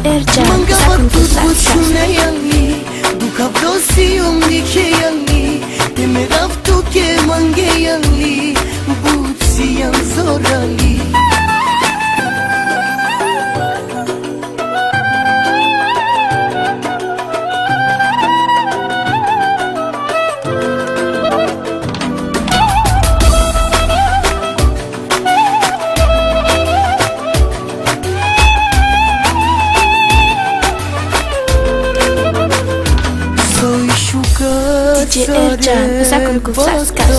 Ercan, Mangava tut bučune jali Dukav dosi umnike jali Teme raftu ke mange jali Buci jan zorali DJ Ercan, pesakul cu flascas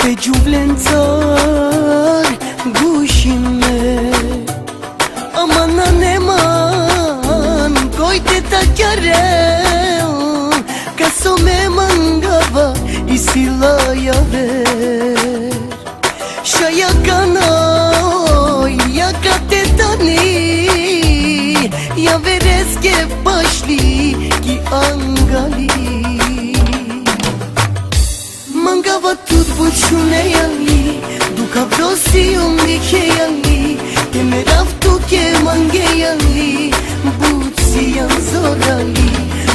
Pe giuvlențări gușime Amana neman Coite ta chiareu Ca să me mangava Isila yaver Shaya kanoi Ya katetani Ya vereske pașli Ki angali Mangava tut bučune jali Dukav dosi umnike jali Teme raftu ke mange jali Buci jan zorali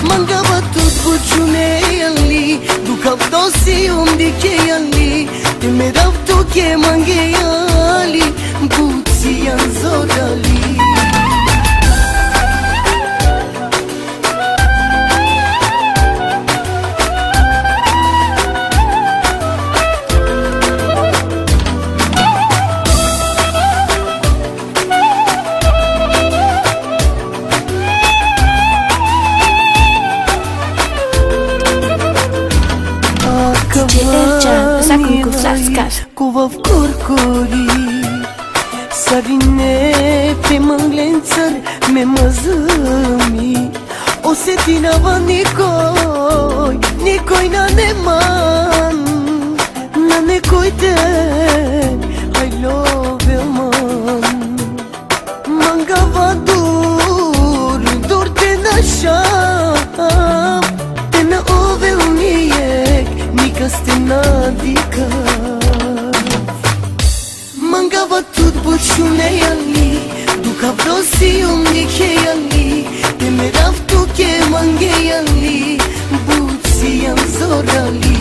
Mangava tut bučune jali Dukav dosi umnike jali Teme raftu ke mange jali Buci jan zorali DJ Ercan, pesakul cu flascas Cova v corcori Sarine pe manglențări Me măzămi Osetina va Nicoi Nicoi na neman Na necoi te I love you man Mangava dur Dur te nașam Te na ovel nijek Nikas te nadika Mangava tut bučune jali Dukav dosi umnike jali Teme raftu ke mange jali Buci jan zorali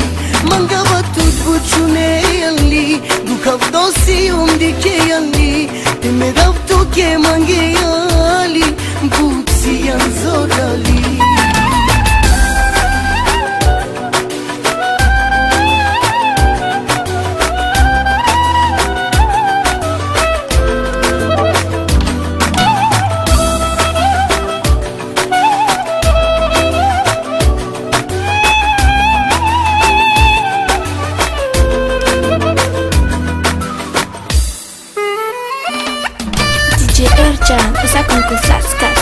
Mangava tut bučune jali Dukav dosi umnike jali Teme raftu ke mange jali Buci jan zorali DJ Ercan, pesakul cu flascas